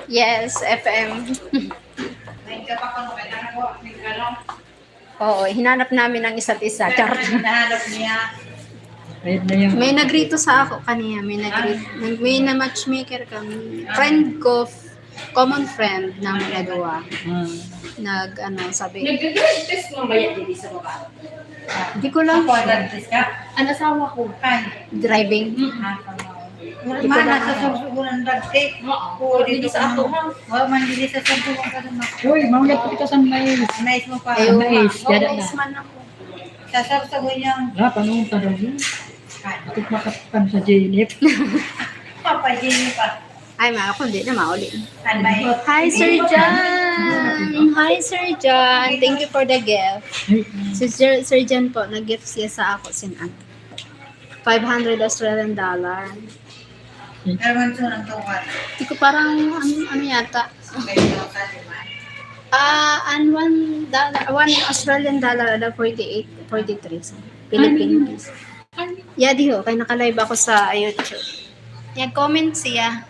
Yes, FM. Oo, hinanap namin ang isa't isa. Charot. Hinahanap niya. May nagrito sa ako kanina. May na matchmaker kami. Friend ko, common friend namin na dua. Sabi. Nag-grade test mo ba yan din sa baba? Hindi ko lang. Nag-test ka? Ang asawa ko. Driving. Mana sa susugunan drug-test. Oo. Hindi sa ato ha. Mandili sa susugunan ka naman. Uy, maulat ko kita sa mais. Nice mo pa. Ayaw mais, nga. dada Oo, na. man ako. Sasarsagun niyang Panunta daw yun. Atik makatakan sa JNF. papajini pa. Ay, ako hindi na mauli. Anay. Hi, Sir John! Hi, Sir John! Thank you for the gift. Si Sir John po, nag-gift siya sa ako sinan. $500 Australian dollar. Naman siya ng tuwan. Hindi ko parang, ano yata, $1 Australian dollar, 43 Philippine pesos. Yeah, di ho, kaya naka-live ako sa YouTube. Yeah, comment siya.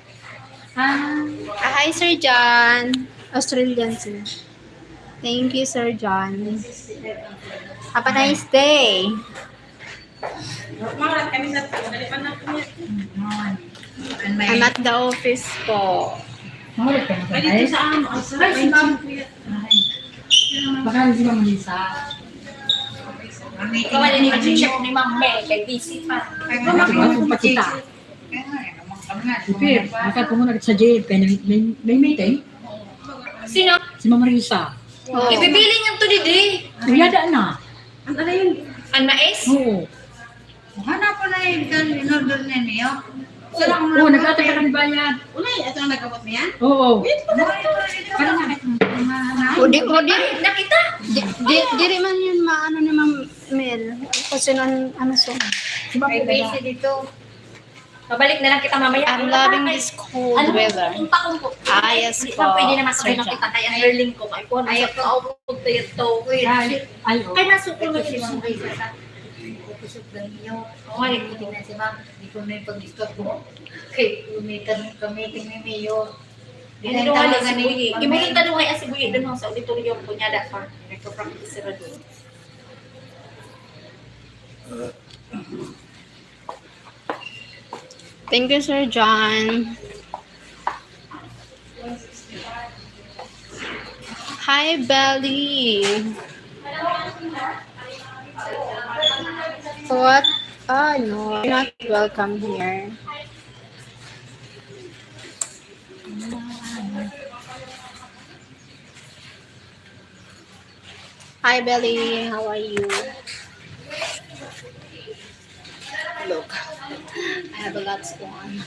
Hi, Sir John. Australian siya. Thank you, Sir John. Have a nice day. I'm at the office po. Maulat ka na sa mais. Ay, si ma'am. Baka hindi mo manisa. Ikaw wala ni mag-check ni ma'am Mel. Kay busy pa. Ako pakita. Sipir, baka pumunta sa JNF kaya may meeting. Sino? Si Mama Risa. Oh. Ibibili niyan to didi. Uyada na. Ano yun? Ang mais? Oo. Hanap ko na yung in-order niya niyo. Oo, nagtataka kami bayad. Unay, ito ang nagkabot niya? Oo. Parang Nakita? Diri man yun maano ni Ma'am Mel. Kasi ano so. may base dito. Pabalik na lang kita mamaya. I'm loving this cold weather. Kung takong ko. Yes Hindi po. pa pwede naman sa Sir nakita John. kaya earling ko. Ay, kung Ayaw sa kaupod to ito. Ay, oo. Kaya nasukul mo Si si Ma'am Ma'am. Risa sa kusog ng inyo. Oo, ay, Hindi na si Ma'am. Hindi ko na yung pag-discuss ko. Okay, meeting ni Mayor. Hindi doon nga si Buyi. Imunta doon nga si Buyi doon sa auditorium ko niya dapat. Nagpa-practice sila doon. Thank you, Sir John. Hi, Belly. What? No, you're not welcome here. Hi, Belly. How are you? Look, I have a lot on.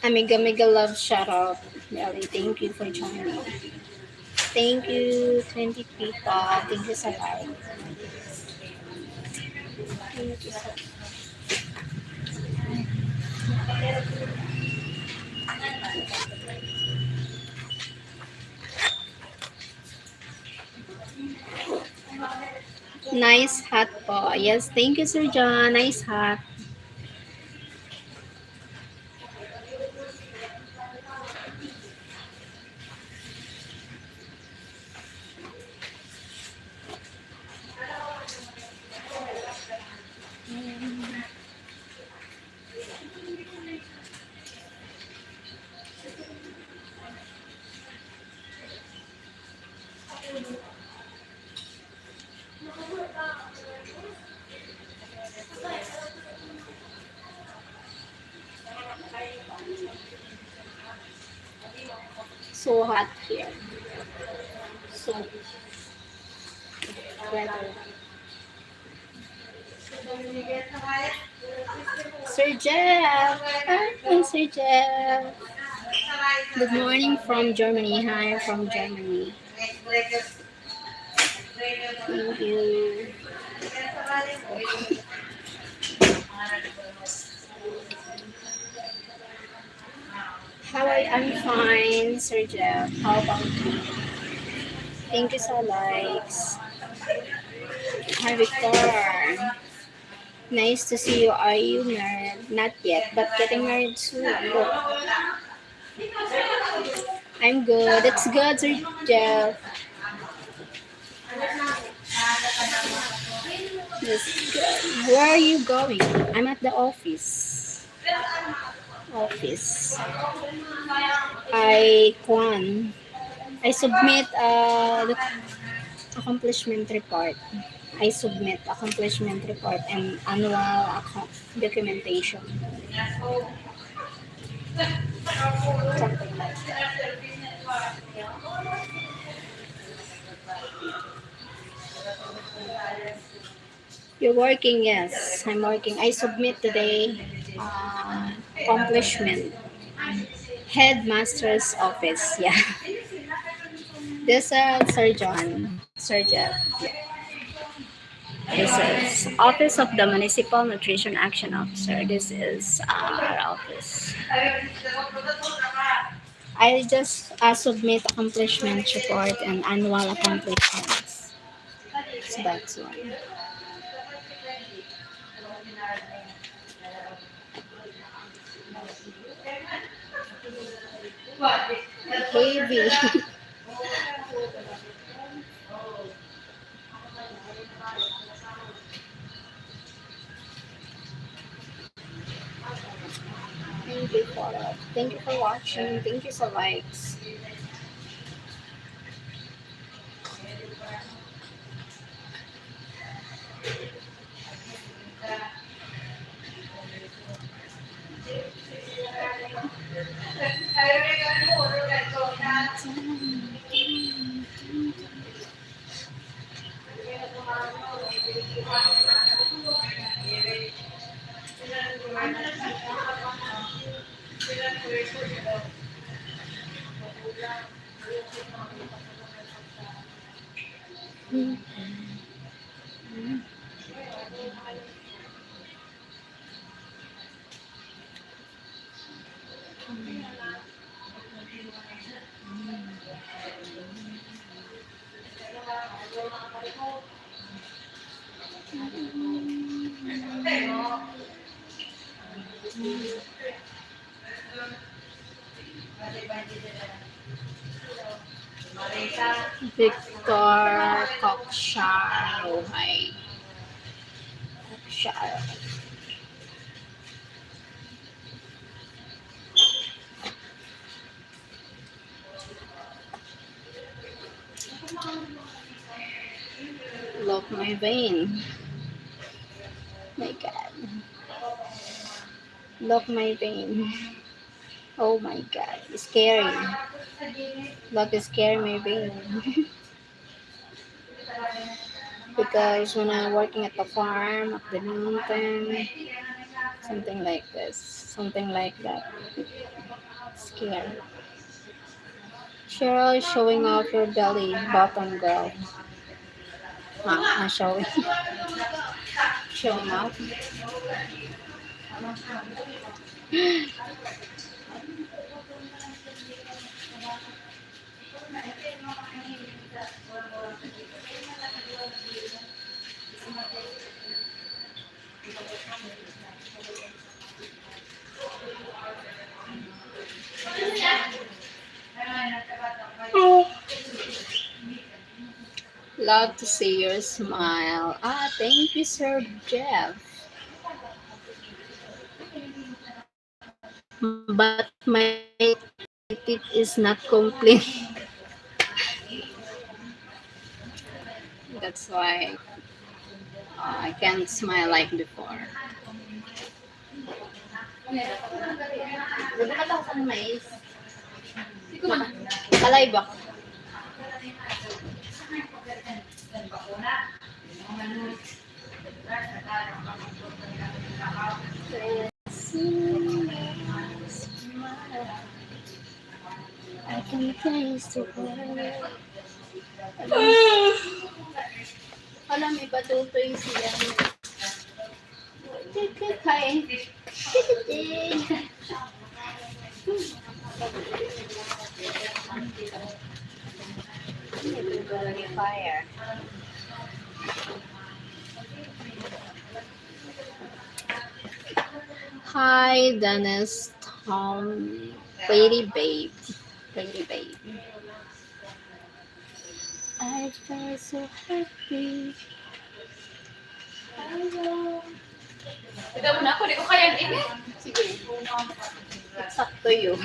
Amiga love shout out. Belly, thank you for joining. Thank you, 20 people. Thank you so much. Thank you so much. Nice hat po. Yes, thank you, Sir John. Nice hat. so hot here. So weather. Sir Jeff! Hi, Sir Jeff! Good morning from Germany. Hi from Germany. Thank you. How are you? I'm fine, Sir Jeff. How about you? Thank you so likes. Hi, Victor. Nice to see you. Are you married? Not yet, but getting married soon. Look, I'm good. It's good, Sir Jeff. Yes, good. Where are you going? I'm at the office. Office. I submit the accomplishment report. I submit accomplishment report and annual documentation. Something like that. You're working, yes. I'm working. I submit today accomplishment. Headmaster's office, yeah. This is Sir John. Sir Jeff. This is Office of the Municipal Nutrition Action Officer. This is our office. I just submit accomplishment report and annual accomplishments. So that's one. Heavy. Thank you for watching. Thank you for likes. Victor Cockshire. Hi. Cockshire. Look my vein. My God. Look my vein. Oh my God. It's scary. Look, it's scary my vein. Because when I'm working at the farm, at the mountain, something like this, something like that. Scary. Cheryl is showing off your belly button, girl. Not showing. Showing off. Love to see your smile. Thank you, Sir Jeff. But my teeth is not complete. That's why I can't smile like before. Kalay ba? I can taste the world. Alam, may patutoy siya. Kain. Fire. Hi, Dennis. Pretty babe. Pretty babe. I feel so happy. Tignan mo na ako, di ko kaya ini. Sige. It's up to you.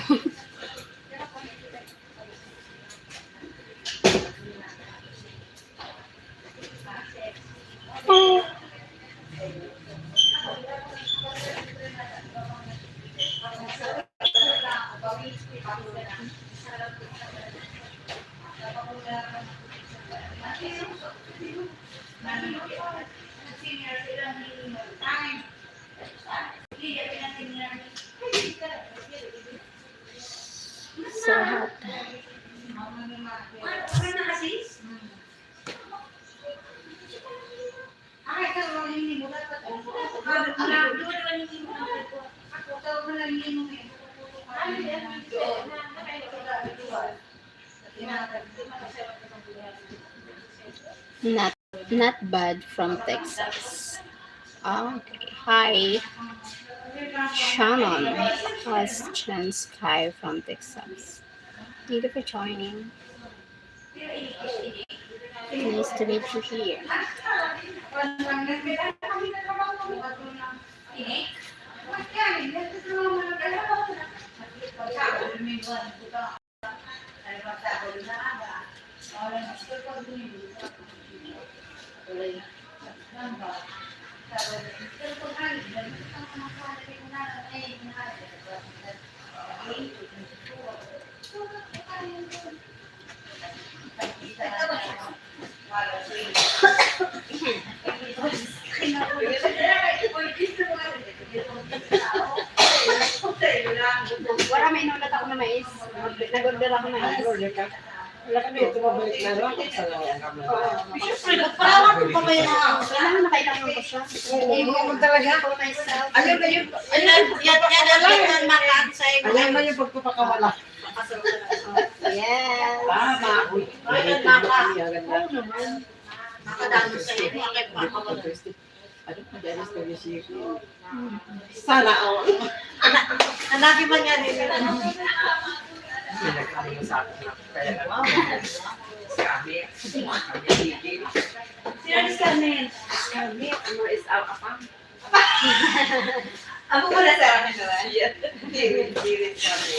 So hot. Not bad from Texas. Okay. Hi, Shannon. Question Sky from Texas. Thank you for joining. Nice to meet you here. Wala, may inulat ako na mais. Nag-order ako na mais. Wala kami, tumabalik na lang. Kailangan nakailangan ko siya. Hindi talaga. Alam mo yung alam mo yung pagpapakawala. Yes. Tama. Uy. Nakadano sa iyo, bakit pa ako? Sana ako. Hanapin man yan eh. Sino si Carmen? Ano is out apang? Ako muna sa akin naman. Dirit kami.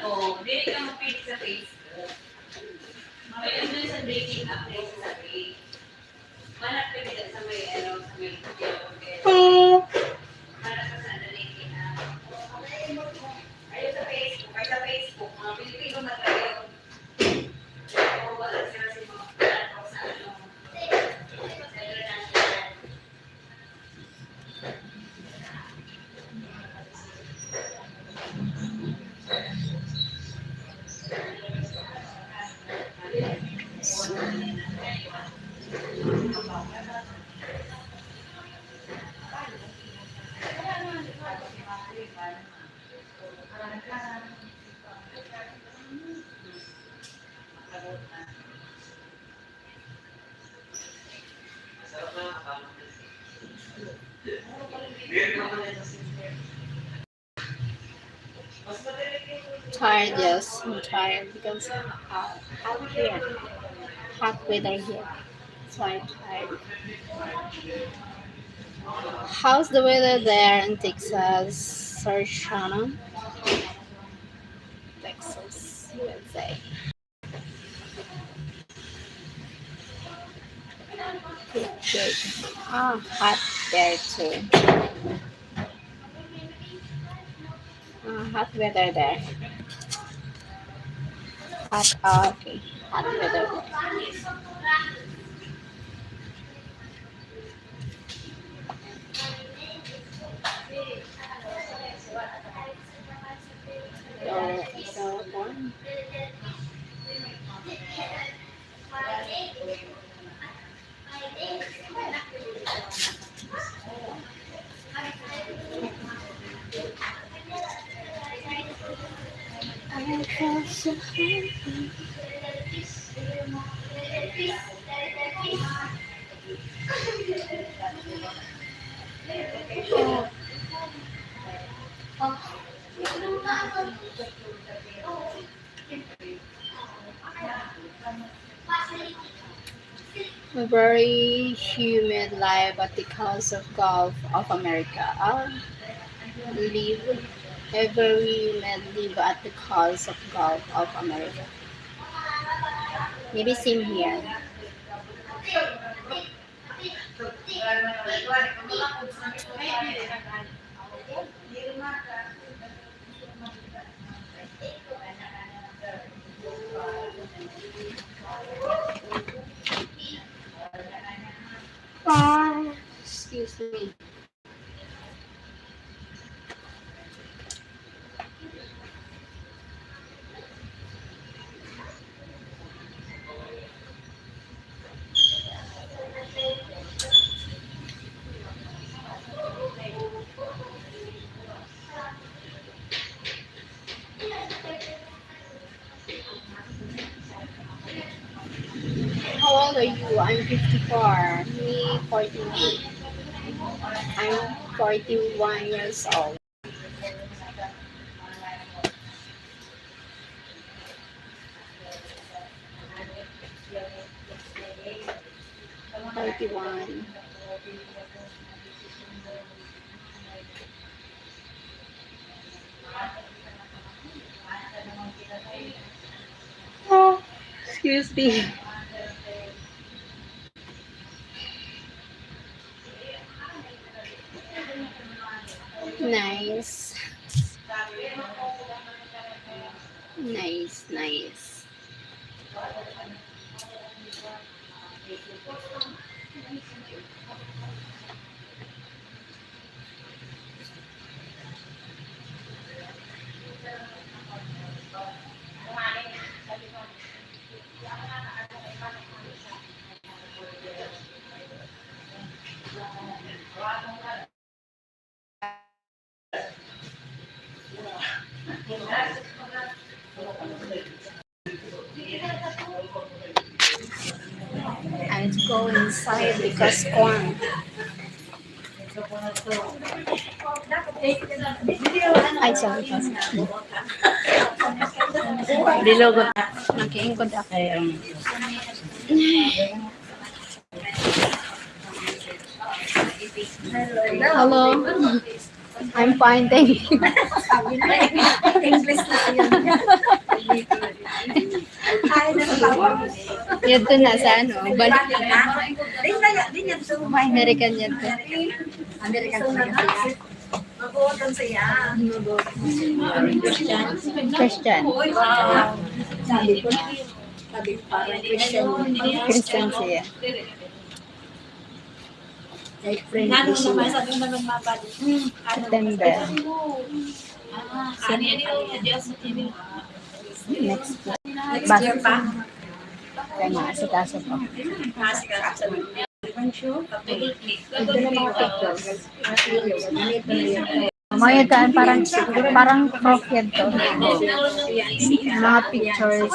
Oo, hindi ka mapili sa Facebook. Mayroon doon sa dating app na sa Facebook. Manap ka dito sa may sa may manap ka sa dating app. Ayun sa Facebook, ay sa Facebook, mga Pilipino na tayo. O wala sila si mga platform sa ano. Sa international. Tired, yes. I'm tired because hot here. Hot weather here. So I'm tired. How's the weather there in Texas, Sir Shannon? Texas, USA. Good. Hot there too. Hot weather there. Hot, okay. Hot weather there. So one. A very humid life at the coast of Gulf of America. Live a very humid live at the coast of Gulf of America. Maybe same here. Excuse me. How old are you? I'm 54. Me, 41. I'm 41 years old. One. Oh, excuse me. Nice. Nice. I'll go inside because corn. Ay, sorry. Dilogot. Okay, good ako. Hello. I'm fine, thank you. English na yun. Yadto na sa ano, balik na. Din yan so. American yadto. American siya. Mag-uotan siya. Christian. Sabi ko parang Christian siya. like friend. Naman sabi naman mapad. September. Next Next year pa. Kaya maasikaso po. Ito na mga pictures. Mga daan parang prof yan to. Mga pictures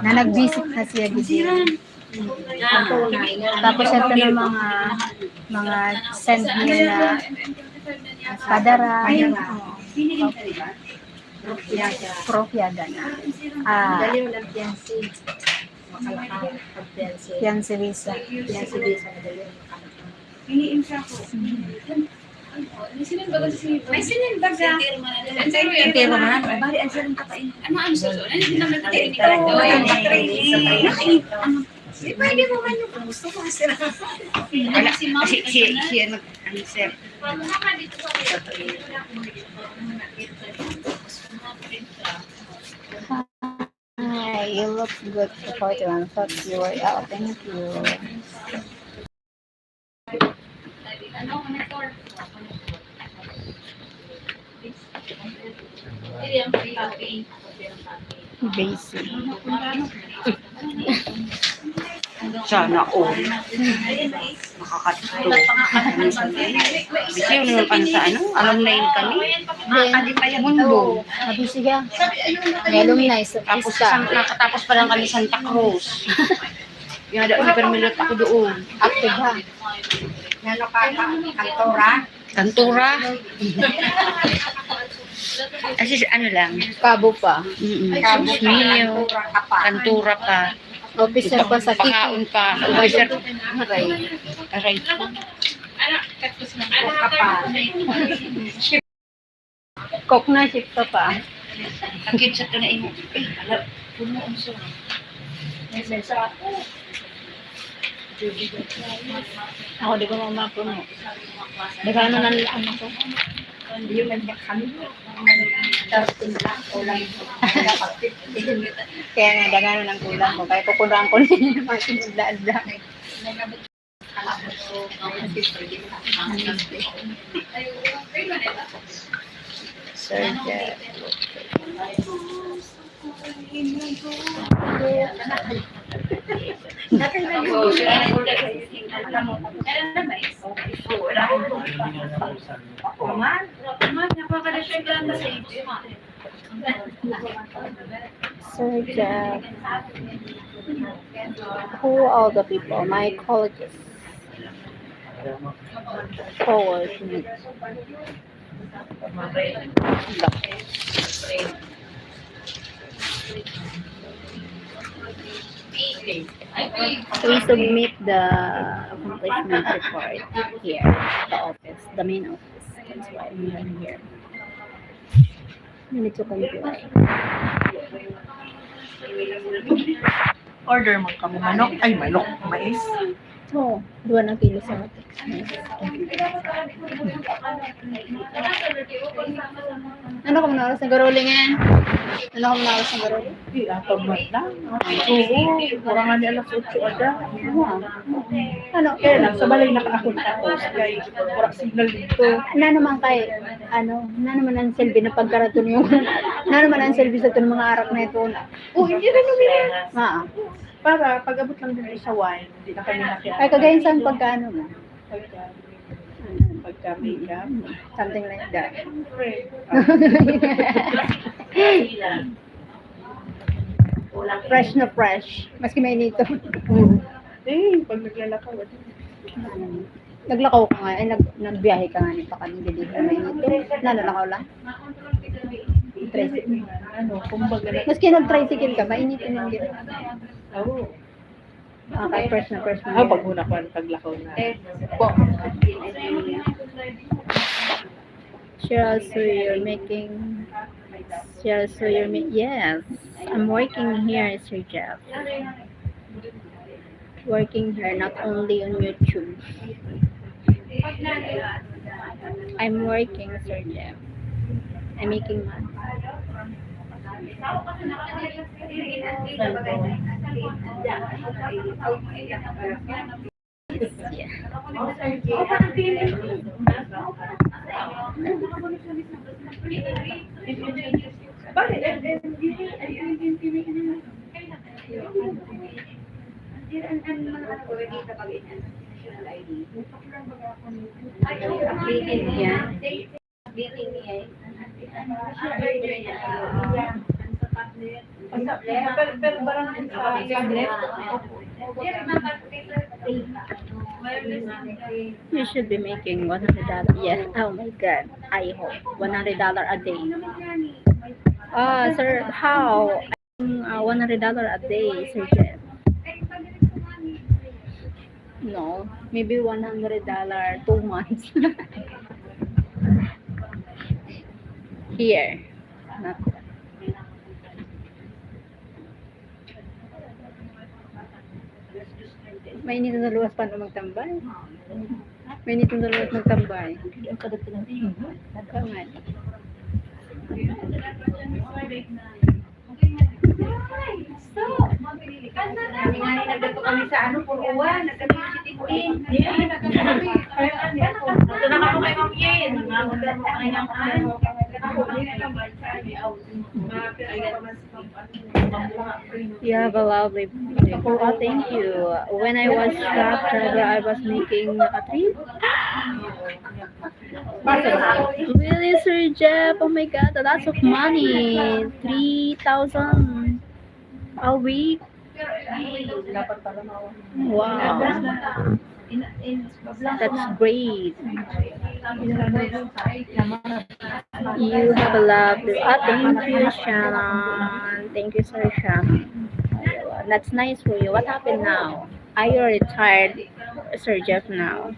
na nag-visit na siya dito. Tapos ito na mga send niya na padara. Prof yada na. Dali mo lang fiancé. Makalakad fiancé. Fiancé visa. Fiancé visa na dali. May sinimbaga. Pero man, bari ang silang kapain. Ano susunod? Di pwede mo man yung gusto ko sila. Wala, siya nag-answer. Hi, you look good for photo. I thought you were out. Thank you. Basic. Sana all. Nakakatuto. Kasi yun naman pa sa ano, alumni kami. Mundo. Mabisi ka. May alumni sa Tapos pista. nakatapos pa lang kami Santa Cruz. Yung ada ni permilot ako doon. Active ha. Kantura. Kasi ano lang. Kabo pa. Mio. Kantura pa. Officer pa sa Kiki. Pakaon pa. Officer. Aray. Aray. Coke na, ship ka pa. Sakit sa ito na imo. Eh, alam. Puno ang so. Ako di ko mamapuno. Nagano na ano ko. Kaya nga dagano ng kulang ko. Kaya kukulang ko na mga sinudlaan-daan. Sir Jeff. Sir Jeff. Who are all the people? My colleagues. Forward. We submit the accomplishment report here, the office, the main office. That's why I'm here. You need to compute. Order mo ka mo manok. Ay, manok. Mais. Oo, 2 kilo sa atin. Ano ka muna oras ng garoling eh? Ano ka muna oras ng garoling? Di, atong mat lang. Oo, kurang nga ni alas 8 ada. Ano? Kaya lang, sa balay nakaakot ako. Kaya, kurang signal dito. Na naman kay, na naman ang selfie na pagkaraton yung, na naman ang selfie sa itong mga arak na ito na. Oh, hindi rin umiyak. Para pag-abot lang din sa wine, hindi na kami nakialam. Ay, kagayon saan pagkano mo? Pagka-makeup. Something like that. Fresh na fresh. Maski may nito. Eh, pag naglalakaw, Naglakaw ka nga, nagbiyahe ka nga nito kanina dito may nito. Nalalakaw lang? Tricycle. ano, kumbaga na. Maski nag-tricycle ka, mainitin yung dito. Oo. Okay, fresh na fresh Ah, na. pag muna ko ang taglakaw na. Cheryl, so you're making... Cheryl, so you're making... Yes, I'm working here, Sir Jeff. Working here, not only on YouTube. I'm working, Sir Jeff. I'm making money. Yeah. Pero parang sa tablet. You should be making $100. Yes. Oh my God. I hope $100 a day. Sir, how? $100 a day, Sir Jeff. No, maybe $100 2 months. Here, not. Mainit na luwas pa na magtambay. Mainit na luwas magtambay. Ang kadat ng tingin. Nagkaman. Kami nga nagdato kami sa ano, Puruan, nagkami si Tintin. Ito na kamo kay Ma'am Yen. Magdala mo kami ng ano. You have a lovely day. Oh, thank you. When I was truck driver, I was making a trip. Really, Sir Jeff? Oh my God, lots of money. 3,000 a week. Wow, that's great. You have a lovely. Thank you, Shannon. Thank you, Sir Shannon. That's nice for you. What happened now? Are you retired, Sir Jeff, now?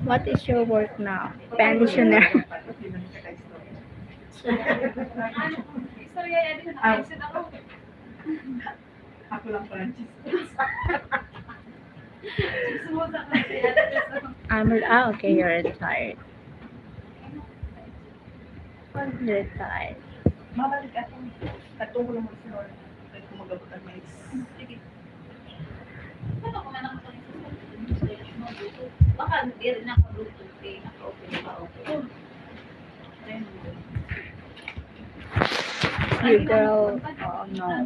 What is your work now? Pensioner. Ako lang Francis. Okay, you're retired. Retired. Mabalik ako. Katong ko lang si Lord. Kahit kumagabot ang mais. Baka hindi rin nakaluto. Naka-open pa ako. You girl, oh no.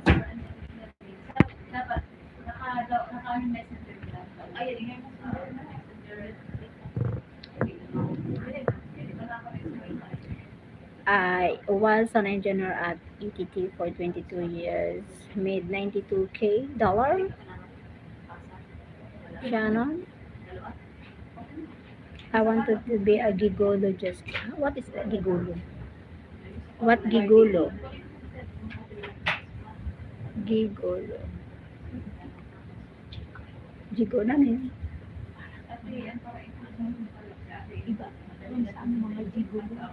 Dapat naka-messenger lang. Ay, hindi mo sa messenger. I was an engineer at ETT for 22 years. Made $92K. Shannon? I wanted to be a gigolo just. What is a gigolo? What gigolo? Gigolo. Gigolo na yun. Iba. Mga gigolo.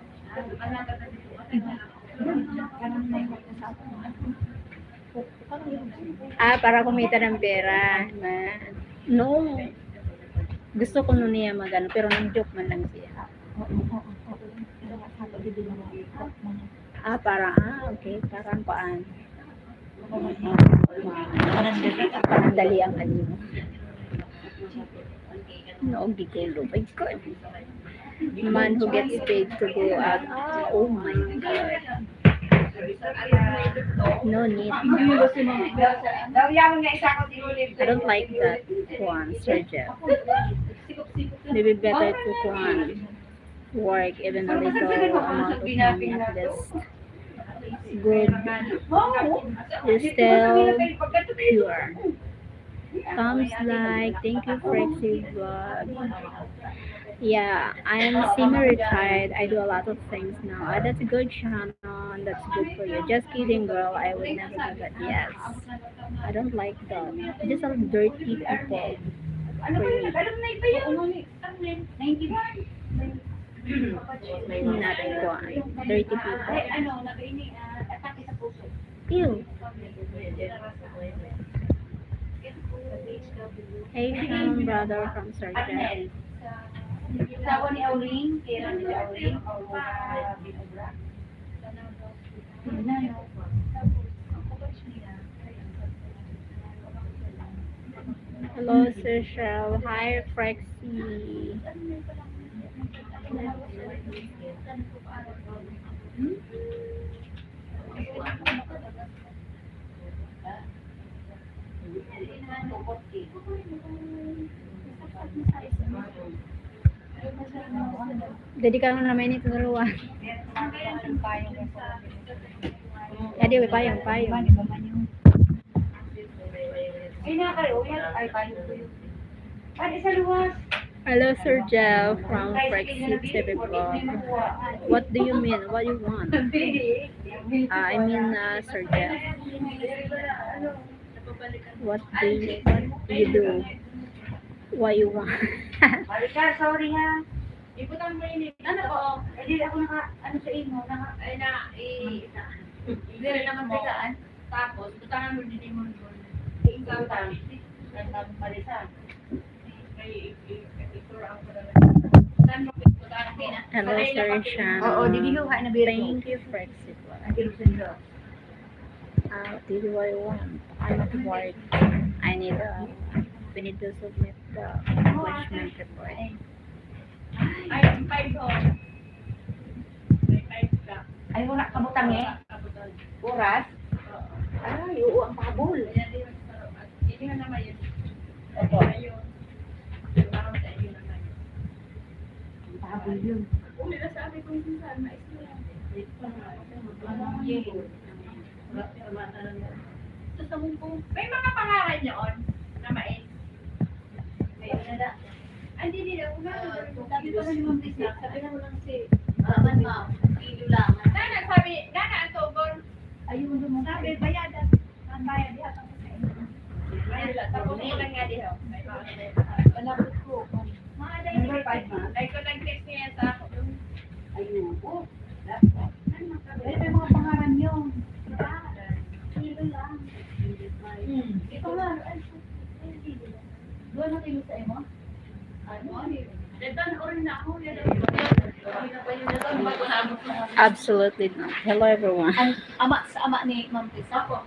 Para kumita ng pera. No. Gusto ko nun niya magano, pero nag-joke man lang siya. Okay. Parang paan. Parang dali ang ano. No, gigolo. My God. Man who gets paid to go out. Oh my God. No need. I don't like that one, Sir Jeff. Maybe better to work even a little amount of money at least. Good. You're still pure. Thumbs like, thank you, Frexy Vlog. Yeah, I'm semi-retired. I do a lot of things now. That's good, Shannon. That's good for you. Just kidding, girl. I would never do that. Yes. I don't like that. Just some dirty people. Not one. Dirty people. Ew. Hey, Sean, brother from Sergeant. Sawa ni Auring, kaya ni Auring, binubra. Hello, Sir Cheryl. Hi, Frexy. Jadi ka naman ini turuan. Jadi we payang. Ay, nakakayo. Ay, payo. Ay, isa luwas. Hello, Sir Jeff from Frexy TV Vlog. What do you mean? What you want? I mean, Sir Jeff. What do you do? What you want? Marika, sorry ha. Ibutan mo ini. Ano po? Hindi ako ano sa imo, hindi rin naman tigaan. Tapos, butangan mo din mo doon. Ikaw tayo. Ang palisan. May ito ang Hello, Sir Shan. Oo, didiluha na biro. Thank you for supply. This is what I want. I'm at work. We need to submit the accomplishment report. Ay, wala kabutang eh. Oras? Ay, oo, ang pabol. Opo. Ang pabol yun. May mga pangalan yun na mais. Hindi nila. Sabi ko lang naman bisa. Sabi na mo lang si Aman ma. Kilo lang. Nana, sabi, Nana, ang tobol. Ayun mo sabi, bayadan. Ang bayad diha. Tapos mo lang nga diha. Panabot ko. Mga dahil ko nag-text niya sa ako. Ayun. Ay, may mga pangalan yun. Kilo lang. Ito nga. Doon na kayo sa imo? Ito na orin na ako. Absolutely not. Hello, everyone. Ang ama ni Ma'am Tess. Ako.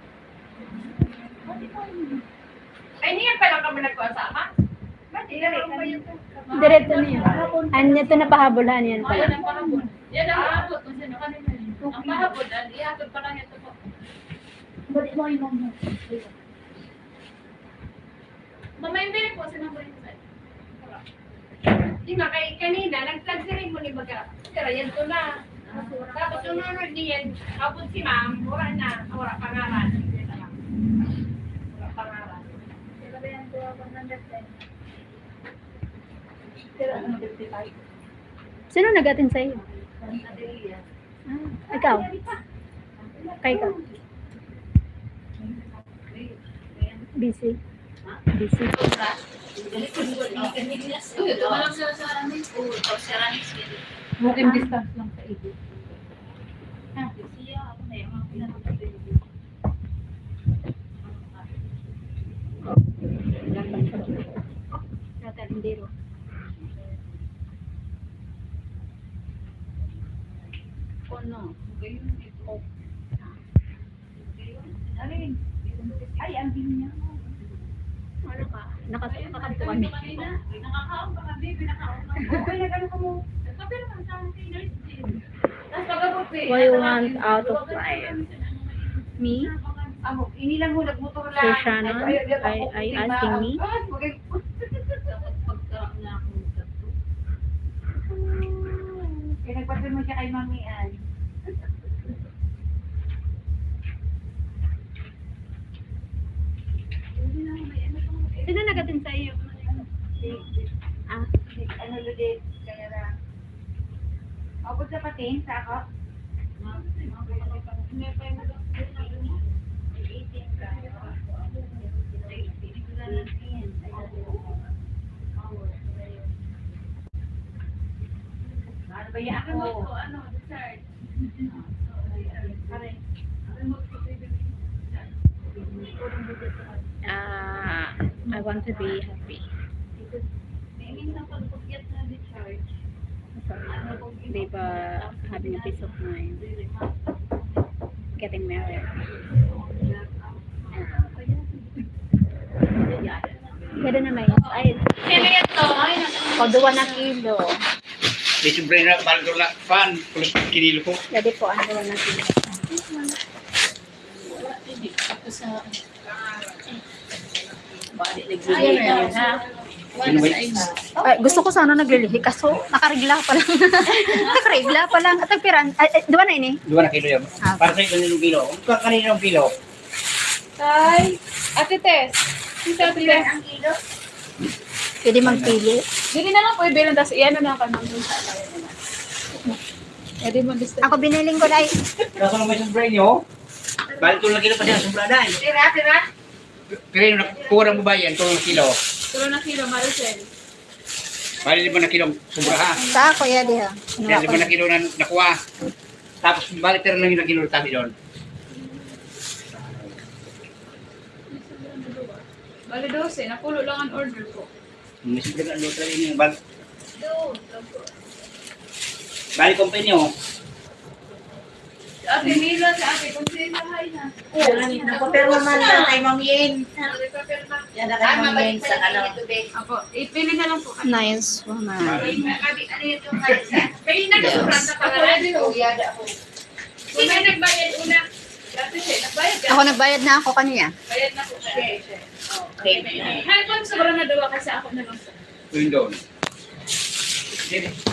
Ay, niyan pala kami nagkuha sa ama? Ba't dire ba yun? Diretso niya. Ito na pahabulahan yan Ayan pala. ang pahabol. Yan ang pahabol. Kung sino kanina. Ang pahabol, ihatod pa lang ito po. Balik mo yung Ma'am. Mamayin po, sinamburin ko sa'yo. Di ba, kay kanina, nag-flagsirin mo ni Baga. Pero yan to na. Tapos yung nunod niyan, kapag si ma'am, wala pangalan. Wala pangalan. Sino nag-attend sa'yo? Ikaw? Kay ka? Busy? Busy? Walking distance lang sa iyo. Natalindero. Ano? Ay, ang niya. Ano ka? Nakakabto kami. Nakakaon pa kami, pinakaon pa. Okay, nag-ano ka mo? Sabi naman sa akin, nurse din. Tapos pagabot eh. Why you want out of life? Me? Amo, inilang mo nagmotor lang. Sir Shannon? Are you asking me? Kaya nagpapin mo siya kay Mami Ann. Sino nag-attend sa'yo? Ah, Ano ulit, kaya na. Abot sa patin, sa ako. Ano ba yan ako? Ano, dessert. I want to be happy. May minsan pagpugyat na di-charge. Diba, having a peace of mind. Getting married. Ganda naman yun. Ay, Sino yan to? Ay, koduwa na kilo. Di siyempre na parang na fan, kulit kinilo ko. Jadi po, ang duwa na kilo. Sino ba yun? Ay, gusto ko sana naglilihi kaso nakarigla pa lang. Nakarigla pa lang. At ang piran, diba na ini? Dua na kilo yan. Para sa ilang kilo. Kung kanina ng kilo. Tay, Ate Tess. Si Ate Tess. ang kilo. Pwede magpili. Hindi na lang po ibilang, tapos iyan na lang kami dun sa tayo. Pwede mo gusto. Ako biniling ko na ay, Kaso naman may sombra nyo. Balik tulong kilo pa siya sombra na. Tira. Pero yung nakuha mo ba yan, tulong kilo. Tulo na kilo, Maricel. Balik 5 na kilo sombra ha. sa ako ya diha. Kaya 5 na kilo na nakuha. Tapos balik tira lang yung kilo tabi doon. Bali 12, napulo lang ang order ko. May sombra na doon talaga yung balik. Bali company oh. Ate Mila, si Ate Consuelo, hi na. Napapirma man lang kay Ma'am Yen. Yan na kay Ma'am Yen sa ano. Ako, ipili na lang po. Nice woman. Kayo nagsusulat sa pangalan ko. Sino nagbayad una? Dati siya, nagbayad ka. Ako nagbayad na ako kanya. Bayad na po siya. Okay. Hi, pag sobra na daw kasi ako na lang sa. Yun doon.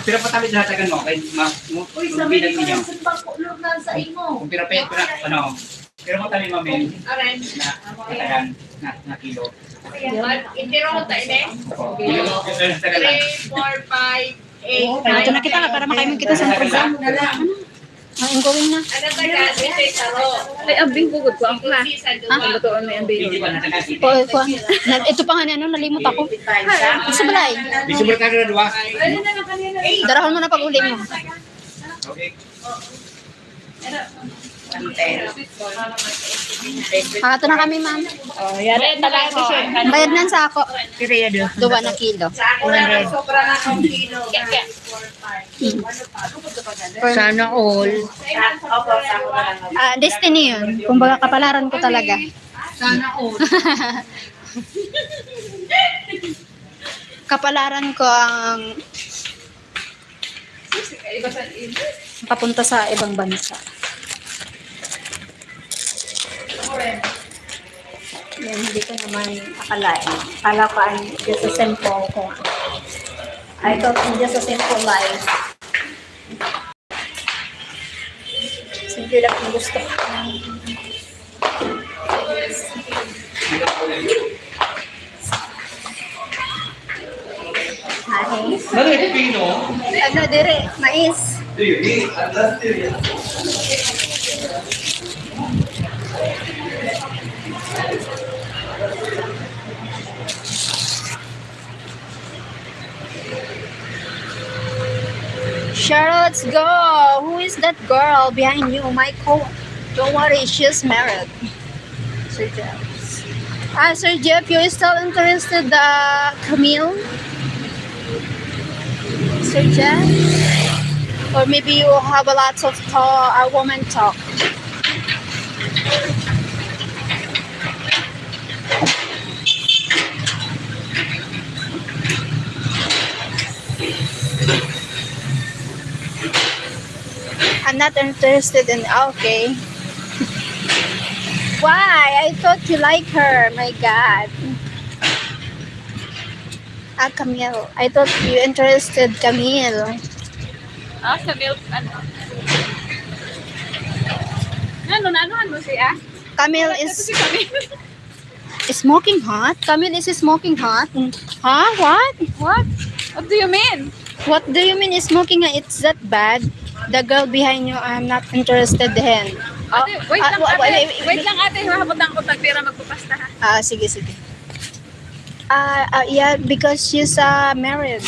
Pero patawid na sa gano'n, kay Uy, kung sabi bilang ko ninyo. lang sa pagkulog na sa imo. Kung ano, pero patawid mamin Aran. na katagan na kilo. Hindi rin mo tayo, ne? Oo. Yun sa tagal. 3, 4, 5, 8, Ito na kita para makaimong kita sa program. Ang going na. Ano taga? Ito yung taro. Ay, abing bugod ko ako ha. Sa Ang lutoon na yung Hindi bayo. ba natagal city? Ito pa nga ni ano, nalimot ako. Sa balay. Bisubra ka na dua. Ayun na lang kanina. Darahon mo na pag-uli mo. Okay. Ito na kami, ma'am. Oh, yan na lang siya. Bayad na sa ako. Period. 2 na kilo. Sa ako na sobra na ng kilo. Sana all. Opo, sa ako na lang. Destiny yun. Kumbaga kapalaran ko talaga. Sana all. Kapalaran ko ang Iba sa papunta sa ibang bansa. Yan, hindi ko naman akalain. Akala ko ay just a simple ko. I thought just a simple life. Simple lang ang gusto ko. Hi. Ano pino? Ano dire? Mais. Cheryl, let's go. Who is that girl behind you, Michael? Don't worry, she's married. Sir Jeff. Sir Jeff, you still interested, Camille? Sir Jeff? Or maybe you have a lot of woman talk. I'm not interested in, okay. Why? I thought you like her. My God. Camille. I thought you interested, Camille. Ah, sa milk, ano? Ano mo siya? Camille Ito si is Camille. smoking hot. Camille is smoking hot. Huh? What? What? What do you mean? What do you mean is smoking hot? It's that bad. The girl behind you, I'm not interested in. Ate, wait lang ate. wait. Wait lang ate. Mahabutan ko tagpira magpupasta ha. Sige. Yeah, because she's married.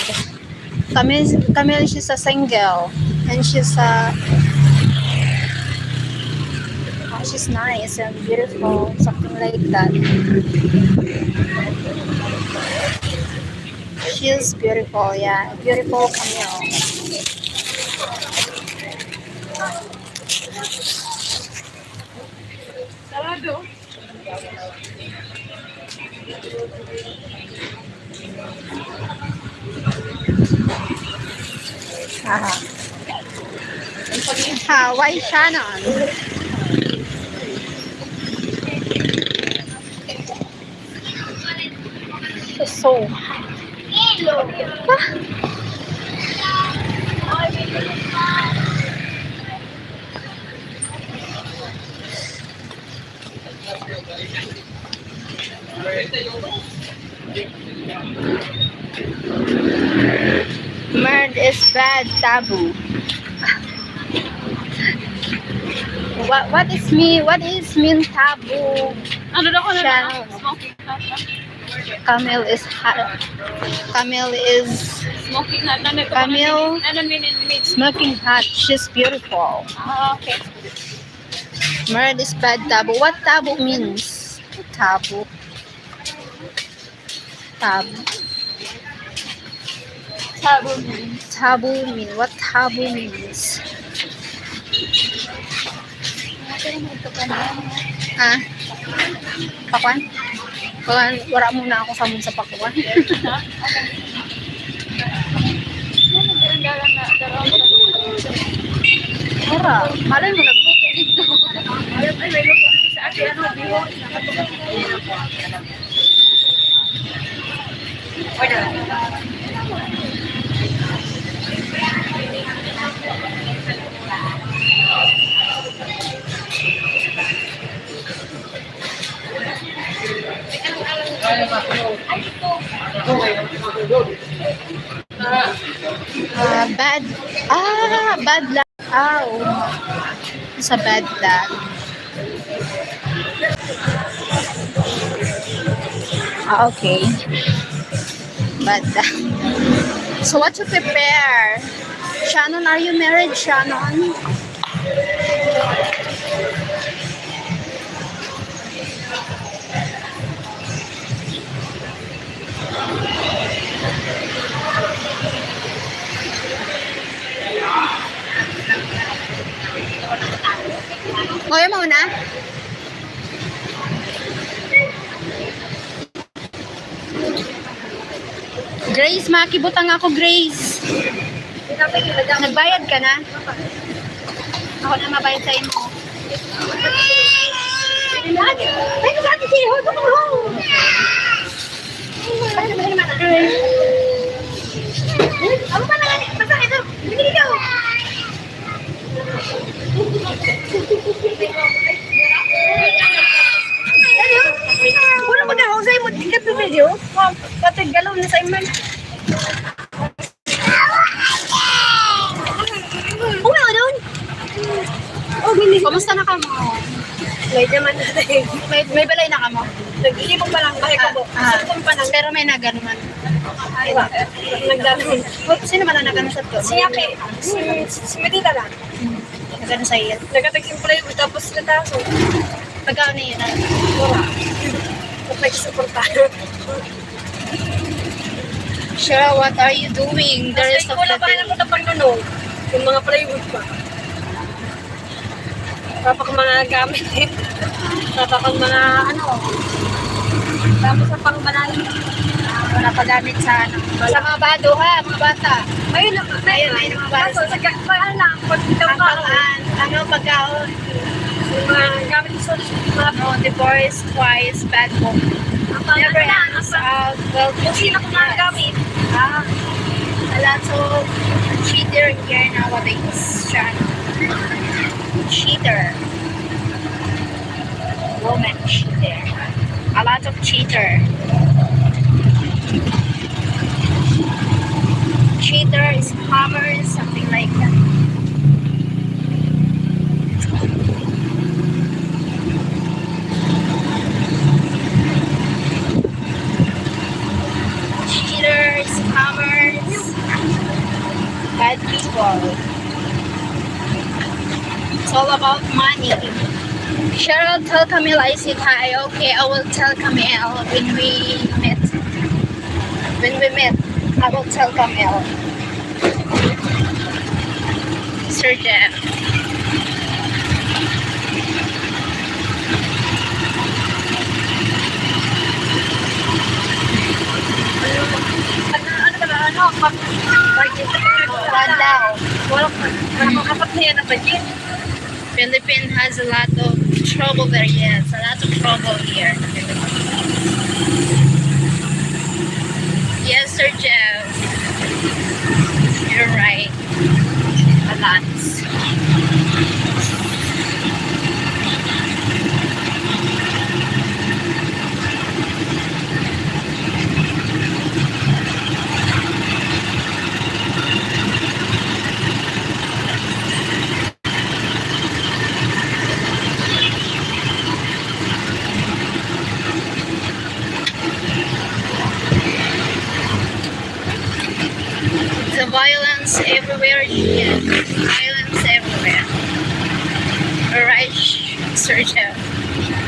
Camille, she's a single, and she's she's nice and beautiful, something like that. She's beautiful, yeah, beautiful Camille. Sarado. Why Shannon? So. Murder is bad, taboo. What is mean taboo? Ano daw ko na Channel. Smoking hot na. Camille is hot. Camille is Smoking hot na. Camille. Ano mean? smoking hot. She's beautiful. Okay. Murder is bad, taboo. What taboo means? Taboo. Taboo. Tabo means. Tabu mean? What tabu means? Ha? Pakwan? Pakwan, wala muna ako sa pakwan. Wala. Malay mo, nagluto dito. Ay, may luto dito sa akin. Ano, biho? Bad luck. Sa bad luck. Okay. Bad luck. So what to prepare? Shannon, are you married, Shannon? Kaya mo na? Grace, makibutang ako, Grace. Nagbayad ka na? Ako na mabayad sa inyo. Ay, nagati siya. Huwag mo. Ano ba na? Basta ito. Binili ka. Wala mo na ako sa'yo mo. Tingkat sa video. Patag galaw na sa iman. Uwi ako doon. Oh, gini. Kamusta na ka mo? Wait naman natin. May balay na ka mo? Nag-iipong pa lang. Bakit ka po? Pero may naganuman. Nagdanon. Sino man na nagano sa to? Si Yaki. Si Medita lang. Nagano sa iyo? Nagkatag-imply ko tapos nataso. Pagkao na yun? Wala. Kapag-supportahan. Shara, what are you doing the rest of the day? Wala pa na pagnunog. Yung mga plywood pa. Papak mga gamit eh. Papak mga ano. Tapos sa pangbanalin. Wala pa gamit sa ano. Sa mga bado ha, mga bata. Ayun lang. Ayun mga bata. Kaso sa pagkaan lang. Pagkaan. Ano, pagkaon. Yung mga gamit sa mga divorce, twice, bad book. Never ends. Well, kung sino kung mga gamit. A lot of cheater here nowadays. Cheater. Woman cheater. A lot of cheater. Cheater, scammers, something like that. Cheaters, scammers, bad people. It's all about money. Cheryl, tell Camille I said hi. Okay, I will tell Camille when we meet. When we meet, I will tell Camille. Sir Jeff. Philippines has a lot of trouble there. Yes, a lot of trouble here. Yes, Sir Jeff. You're right. A lot. The violence everywhere. Yes, violence everywhere. Alright, Sir Jeff.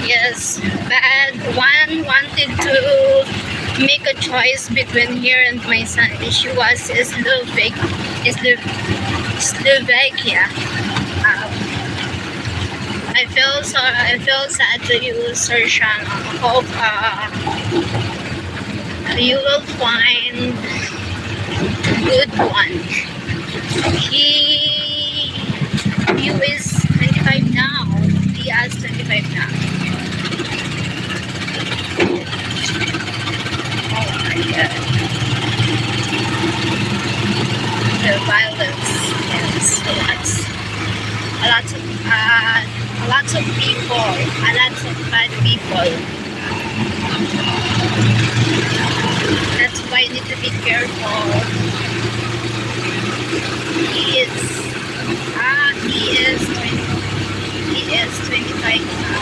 Yes, bad. One wanted to make a choice between here and my son. She was Slovakia. I feel sad to you, Sir Shang. Hope you will find good one. He is 25 now. He is 25 now. Oh my God. The violence is a lot of people, a lot of bad people. That's why you need to be careful. He is 25 now.